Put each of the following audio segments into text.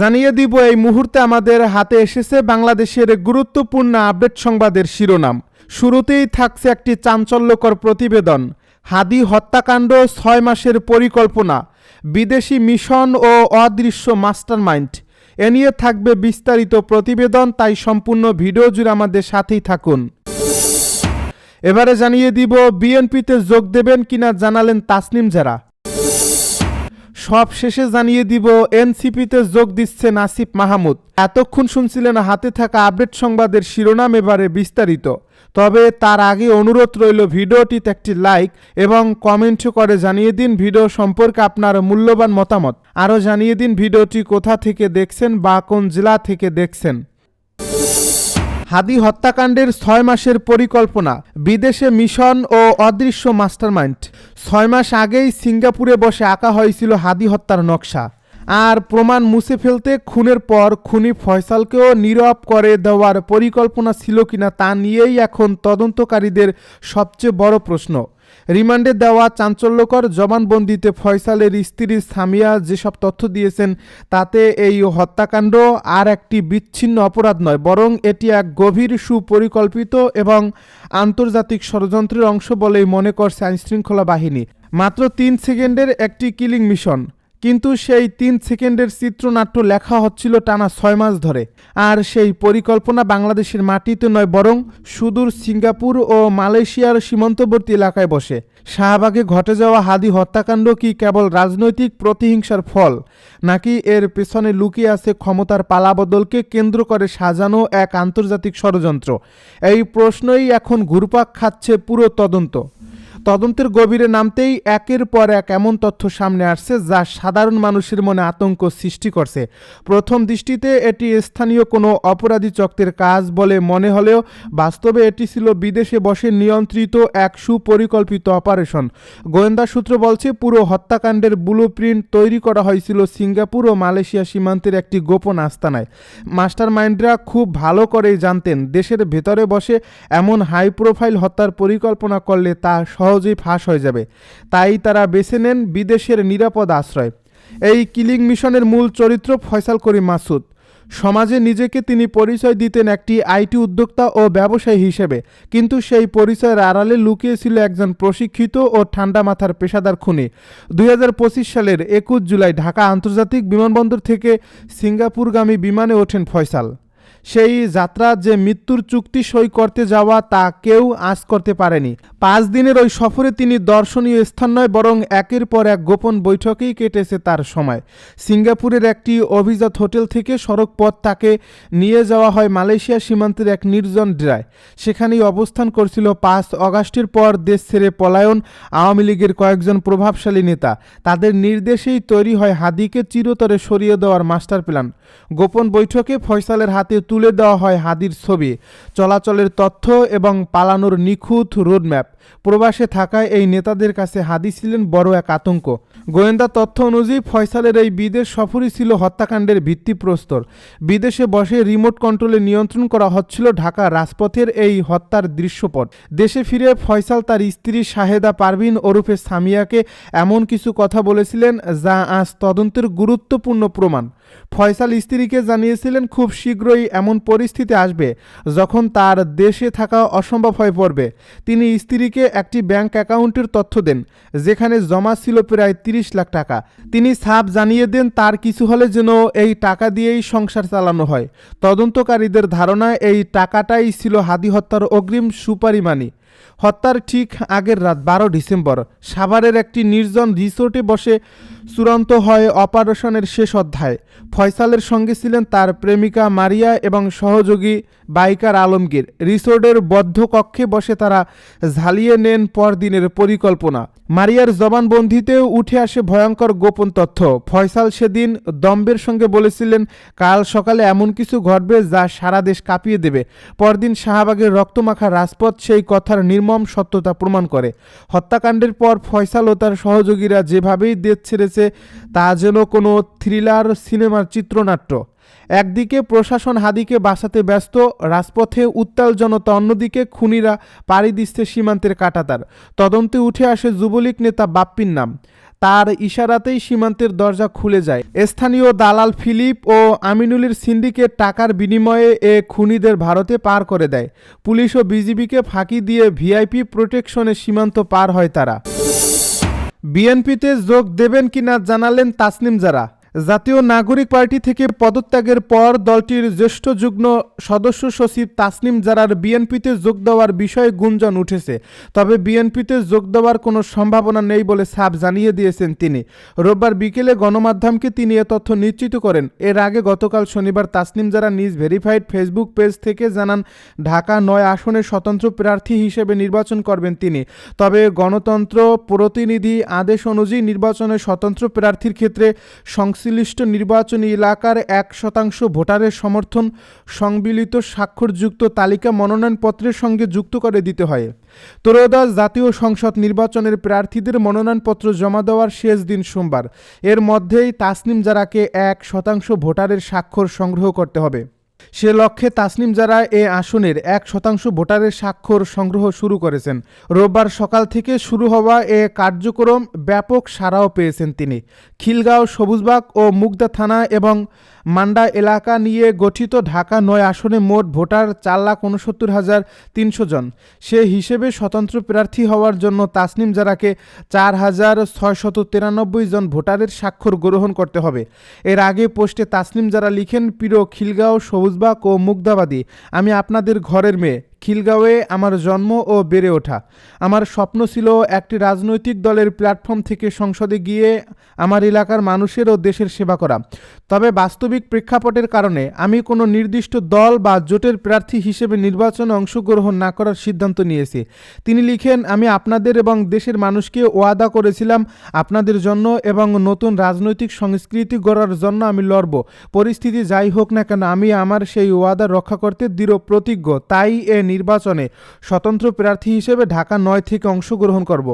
জানিয়ে দিব এই মুহূর্তে আমাদের হাতে এসেছে বাংলাদেশের গুরুত্বপূর্ণ আপডেট সংবাদের শিরোনাম। শুরুতেই থাকছে একটি চাঞ্চল্যকর প্রতিবেদন। হাদি হত্যাকাণ্ড ৬ মাসের পরিকল্পনা, বিদেশি মিশন ও অদৃশ্য মাস্টারমাইন্ড। এ নিয়ে থাকবে বিস্তারিত প্রতিবেদন, তাই সম্পূর্ণ ভিডিও জুড়ে আমাদের সাথেই থাকুন। এবারে জানিয়ে দিব বিএনপিতে যোগ দেবেন কিনা জানালেন তাসনিম জারা। সব শেষে জানিয়ে দিব এনসিপিতে যোগ দিচ্ছেন আসিফ মাহমুদ। এতক্ষণ শুনছিলেন হাতে থাকা আপডেট সংবাদের শিরোনাম, এবারে বিস্তারিত। তবে তার আগে অনুরোধ রইল ভিডিওটিতে একটি লাইক এবং কমেন্ট করে জানিয়ে দিন ভিডিও সম্পর্কে আপনার মূল্যবান মতামত। আরও জানিয়ে দিন ভিডিওটি কোথা থেকে দেখছেন বা কোন জেলা থেকে দেখছেন। হাদি হত্যাকাণ্ডের ৬ মাসের পরিকল্পনা, বিদেশে মিশন ও অদৃশ্য মাস্টারমাইন্ড। ৬ মাস আগেই সিঙ্গাপুরে বসে আঁকা হয়েছিল হাদি হত্যার নকশা। আর প্রমাণ মুছে ফেলতে খুনের পর খুনি ফয়সালকেও নীরব করে দেওয়ার পরিকল্পনা ছিল কিনা তা নিয়েই এখন তদন্তকারীদের সবচেয়ে বড় প্রশ্ন। রিমান্ডে দেওয়া চাঞ্চল্যকর জবানবন্দিতে ফয়সালের স্ত্রী সামিয়া যেসব তথ্য দিয়েছেন তাতে এই হত্যাকাণ্ড আর একটি বিচ্ছিন্ন অপরাধ নয়, বরং এটি এক গভীর সুপরিকল্পিত এবং আন্তর্জাতিক ষড়যন্ত্রের অংশ বলেই মনে করছে আইনশৃঙ্খলা বাহিনী। মাত্র ৩ সেকেন্ডের একটি কিলিং মিশন, কিন্তু সেই ৩ সেকেন্ডের চিত্রনাট্য লেখা হচ্ছিল টানা ৬ মাস ধরে। আর সেই পরিকল্পনা বাংলাদেশের মাটিতে নয়, বরং সুদূর সিঙ্গাপুর ও মালয়েশিয়ার সীমান্তবর্তী এলাকায় বসে। শাহবাগে ঘটে যাওয়া হাদি হত্যাকাণ্ড কি কেবল রাজনৈতিক প্রতিহিংসার ফল, নাকি এর পেছনে লুকিয়ে আছে ক্ষমতার পালাবদলকে কেন্দ্র করে সাজানো এক আন্তর্জাতিক ষড়যন্ত্র? এই প্রশ্নই এখন ঘুরপাক খাচ্ছে পুরো তদন্তের গভীরে নামতেই একের পর এক এমন তথ্য সামনে আসছে যা সাধারণ মানুষের মনে আতঙ্ক সৃষ্টি করছে। প্রথম দৃষ্টিতে এটি স্থানীয় কোনো অপরাধী চক্রের কাজ বলে মনে হলেও বাস্তবে এটি ছিল বিদেশে বসে নিয়ন্ত্রিত এক সুপরিকল্পিত অপারেশন। গোয়েন্দা সূত্র বলছে পুরো হত্যাকাণ্ডের ব্লুপ্রিন্ট তৈরি করা হয়েছিল সিঙ্গাপুর ও মালয়েশিয়া সীমান্তের একটি গোপন আস্তানায়। মাস্টারমাইন্ডরা খুব ভালো করেই জানতেন দেশের ভেতরে বসে এমন হাই প্রোফাইল হত্যার পরিকল্পনা করলে তা সহজেই ফাঁস হয়ে যাবে। তাই তারা বেছে নেন বিদেশের নিরাপদ আশ্রয়। এই কিলিং মিশনের মূল চরিত্র ফয়সাল করিম মাসুদ। সমাজে নিজেকে তিনি পরিচয় দিতেন একটি আইটি উদ্যোক্তা ও ব্যবসায়ী হিসেবে, কিন্তু সেই পরিচয়ের আড়ালে লুকিয়েছিল একজন প্রশিক্ষিত ও ঠান্ডা মাথার পেশাদার খুনি। ২০২৫ সালের ২১ জুলাই ঢাকা আন্তর্জাতিক বিমানবন্দর থেকে সিঙ্গাপুরগামী বিমানে ওঠেন ফয়সাল। সেই যাত্রা যে মৃত্যুর চুক্তি সই করতে যাওয়া তা কেউ আঁচ করতে পারেনি। 5 দিনের ওই সফরে তিনি দর্শনীয় স্থান নয়, বরং একের পর এক গোপন বৈঠকেই কেটেছে তার সময়। সিঙ্গাপুরের একটি অভিজাত হোটেল থেকে সড়ক পথ তাকে নিয়ে যাওয়া হয় মালয়েশিয়া সীমান্তের এক নির্জন ডেরায়। সেখানেই অবস্থান করছিল ৫ আগস্টের পর দেশ ছেড়ে পলায়ন আওয়ামী লীগের কয়েকজন প্রভাবশালী নেতা। তাদের নির্দেশেই তৈরি হয় হাদিকে চিরতরে সরিয়ে দেওয়ার মাস্টার প্ল্যান। গোপন বৈঠকে ফয়সালের হাতে তুলে দেওয়া হয় হাদির ছবি, চলাচলের তথ্য এবং পালানোর নিখুঁত রোডম্যাপ। প্রবাসে থাকায় এই নেতাদের কাছে হাদি ছিলেন বড় এক আতঙ্ক। গোয়েন্দা তথ্য অনুযায়ী ফয়সালের এই বিদেশ সফরই ছিল হত্যাকাণ্ডের ভিত্তিপ্রস্তর। বিদেশে বসে রিমোট কন্ট্রোলে নিয়ন্ত্রণ করা হচ্ছিল ঢাকা রাজপথের এই হত্যার দৃশ্যপট। দেশে ফিরে ফয়সাল তার স্ত্রী শাহেদা পারভিন ওরফে সামিয়াকে এমন কিছু কথা বলেছিলেন যা আজ তদন্তের গুরুত্বপূর্ণ প্রমাণ। ফয়সাল স্ত্রীকে জানিয়েছিলেন খুব শীঘ্রই এমন পরিস্থিতি আসবে যখন তার দেশে থাকা অসম্ভব হয়ে পড়বে। তিনি স্ত্রীকে একটি ব্যাংক অ্যাকাউন্টের তথ্য দেন যেখানে জমা ছিল প্রায় ৩০ লাখ টাকা। তিনি সাফ জানিয়ে দেন তার কিছু হলে যেন এই টাকা দিয়েই সংসার চালানো হয়। তদন্তকারীদের ধারণা এই টাকাটাই ছিল হাদি হত্যার অগ্রিম সুপারি মানি। হত্যার ঠিক আগের রাত ১২ ডিসেম্বর সাভারের একটি নির্জন রিসোর্টে বসে চূড়ান্ত হয় অপারেশনের শেষ অধ্যায়। ফয়সালের সঙ্গে ছিলেন তার প্রেমিকা মারিয়া এবং সহযোগী বাইকার আলমগীর। রিসোর্টের বদ্ধ কক্ষে বসে তারা ঝালিয়ে নেন পরদিনের পরিকল্পনা। মারিয়ার জবানবন্দিতেও উঠে আসে ভয়ঙ্কর গোপন তথ্য। ফয়সাল সেদিন দম্বের সঙ্গে বলেছিলেন কাল সকালে এমন কিছু ঘটবে যা সারা দেশ কাঁপিয়ে দেবে। পরদিন শাহবাগের রক্তমাখা রাজপথ সেই কথার নির্মম সত্যতা প্রমাণ করে। হত্যাকাণ্ডের পর ফয়সাল ও তার সহযোগীরা যেভাবেই দেশ ছেড়েছে তা যেন কোনো থ্রিলার সিনেমার চিত্রনাট্য। একদিকে প্রশাসন হাদিকে বাঁচাতে ব্যস্ত, রাজপথে উত্তাল জনতা, অন্যদিকে খুনিরা পাড়ি দিচ্ছে সীমান্তের কাঁটাতার। তদন্তে উঠে আসে যুবলীগ নেতা বাপ্পির নাম। তার ইশারাতেই সীমান্তের দরজা খুলে যায়। স্থানীয় দালাল ফিলিপ ও আমিনুলের সিন্ডিকেট টাকার বিনিময়ে এ খুনিদের ভারতে পার করে দেয়। পুলিশ ও বিজিবিকে ফাঁকি দিয়ে ভিআইপি প্রোটেকশনে সীমান্ত পার হয় তারা। বিএনপিতে যোগ দেবেন কিনা জানালেন তাসনিম জারা। জাতীয় নাগরিক পার্টি থেকে পদত্যাগের পর দলটির জ্যেষ্ঠ যুগ্ম সদস্য সচিব তাসনিম জারার বিএনপিতে যোগ দেওয়ার বিষয়ে গুঞ্জন উঠেছে। তবে বিএনপিতে যোগ দেওয়ার কোনো সম্ভাবনা নেই বলে সাফ জানিয়ে দিয়েছেন তিনি। রোববার বিকেলে গণমাধ্যমকে তিনি এ তথ্য নিশ্চিত করেন। এর আগে গতকাল শনিবার তাসনিম জারা নিজ ভেরিফাইড ফেসবুক পেজ থেকে জানান ঢাকা ৯ আসনে স্বতন্ত্র প্রার্থী হিসেবে নির্বাচন করবেন তিনি। তবে গণতন্ত্র প্রতিনিধি আদেশ অনুযায়ী নির্বাচনে স্বতন্ত্র প্রার্থীর ক্ষেত্রে সংশ্লিষ্ট নির্বাচনী এলাকার ১% ভোটারের সমর্থন সংবলিত স্বাক্ষরযুক্ত তালিকা মনোনয়নপত্রের সঙ্গে যুক্ত করে দিতে হয়। ত্রয়োদশ জাতীয় সংসদ নির্বাচনের প্রার্থীদের মনোনয়নপত্র জমা দেওয়ার শেষ দিন সোমবার। এর মধ্যেই তাসনিম জারাকে ১% ভোটারের স্বাক্ষর সংগ্রহ করতে হবে। সে লক্ষ্যে তাসনিম জারা এ আসনের ১% ভোটারের স্বাক্ষর সংগ্রহ শুরু করেছেন। রোববার সকাল থেকে শুরু হওয়া এ কার্যক্রম ব্যাপক সাড়াও পেয়েছেন তিনি। খিলগাঁও, সবুজবাগ ও মুগদা থানা এবং মান্ডা এলাকা নিয়ে গঠিত ঢাকা ৯ আসনে মোট ভোটার ৪,৬৯,৩০০ জন। সে হিসেবে স্বতন্ত্র প্রার্থী হওয়ার জন্য তাসনিম জারাকে ৪,৬৯৩ জন ভোটারের স্বাক্ষর গ্রহণ করতে হবে। এর আগে পোস্টে তাসনিম জারা লিখেন, প্রিয় খিলগাঁও, সবুজবাগ ও মুগদাবাদী, আমি আপনাদের ঘরের মেয়ে। খিলগাঁওয়ে আমার জন্ম ও বেড়ে ওঠা। আমার স্বপ্ন ছিল একটি রাজনৈতিক দলের প্ল্যাটফর্ম থেকে সংসদে গিয়ে আমার এলাকার মানুষের ও দেশের সেবা করা। তবে বাস্তবিক প্রেক্ষাপটের কারণে আমি কোনো নির্দিষ্ট দল বা জোটের প্রার্থী হিসেবে নির্বাচনে অংশগ্রহণ না করার সিদ্ধান্ত নিয়েছি। তিনি লিখেন, আমি আপনাদের এবং দেশের মানুষকে ওয়াদা করেছিলাম আপনাদের জন্য এবং নতুন রাজনৈতিক সংস্কৃতি গড়ার জন্য আমি লড়ব। পরিস্থিতি যাই হোক না কেন আমি আমার সেই ওয়াদা রক্ষা করতে দৃঢ় প্রতিজ্ঞ। তাই এ নির্বাচনে স্বতন্ত্র প্রার্থী হিসেবে ঢাকা ৯ থেকে অংশগ্রহণ করব।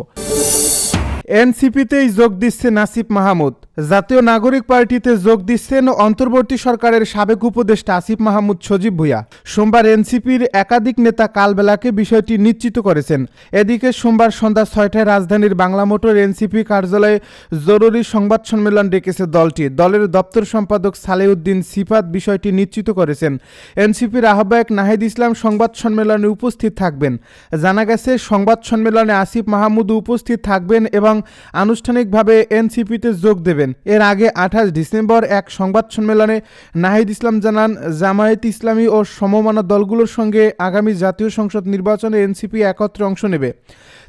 এনসিপিতেই যোগ দিচ্ছে নাসিব মাহমুদ। জাতীয় নাগরিক পার্টিতে যোগ দিচ্ছেন অন্তর্বর্তী সরকারের সাবেক উপদেষ্টা আসিফ মাহমুদ সজীব ভূঁইয়া। সোমবার এনসিপির একাধিক নেতা কালবেলাকে বিষয়টি নিশ্চিত করেছেন। এদিকে সোমবার সন্ধ্যা ৬টায় রাজধানীর বাংলা মোটর এনসিপি কার্যালয়ে জরুরি সংবাদ সম্মেলন ডেকেছে দলটি। দলের দপ্তর সম্পাদক সালেউদ্দিন সিফাত বিষয়টি নিশ্চিত করেছেন। এনসিপির আহ্বায়ক নাহিদ ইসলাম সংবাদ সম্মেলনে উপস্থিত থাকবেন। জানা গেছে, সংবাদ সম্মেলনে আসিফ মাহমুদ উপস্থিত থাকবেন এবং আনুষ্ঠানিকভাবে এনসিপিতে যোগ দেবেন। এর আগে ২৮ ডিসেম্বর এক সংবাদ সম্মেলনে নাহিদ ইসলাম জানান, জামায়াত ইসলামী ও সমমনা দলগুলোর সঙ্গে আগামী জাতীয় সংসদ নির্বাচনে এনসিপি একত্রে অংশ নেবে।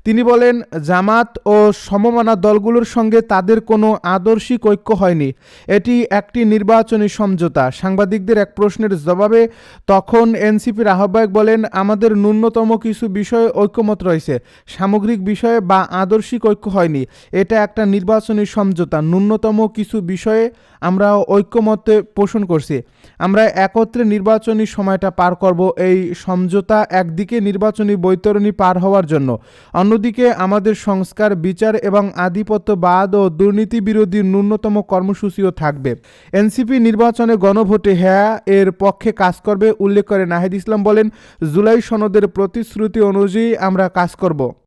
তিনি বলেন, জামাত ও সমমনা দলগুলোর সঙ্গে তাদের কোনো আদর্শিক ঐক্য হয়নি, এটি একটি নির্বাচনী সমঝোতা। সাংবাদিকদের এক প্রশ্নের জবাবে তখন এনসিপির আহ্বায়ক বলেন, আমাদের ন্যূনতম কিছু বিষয়ে ঐক্যমত রয়েছে, সামগ্রিক বিষয়ে বা আদর্শিক ঐক্য হয়নি। এটা একটা নির্বাচনী সমঝোতা, ন্যূনতম কিছু বিষয়ে আমরা ঐক্যমতে পোষণ করছি। আমরা একত্রে নির্বাচনী সময়টা পার করব। এই সমঝোতা একদিকে নির্বাচনী বৈতরণী পার হওয়ার জন্য, অন্যদিকে আমাদের সংস্কার, বিচার এবং আধিপত্যবাদ ও দুর্নীতি বিরোধী ন্যূনতম কর্মসূচিও থাকবে। এনসিপি নির্বাচনে গণভোটে হ্যাঁ এর পক্ষে কাজ করবে উল্লেখ করে নাহিদ ইসলাম বলেন, জুলাই সনদের প্রতিশ্রুতি অনুযায়ী আমরা কাজ করব।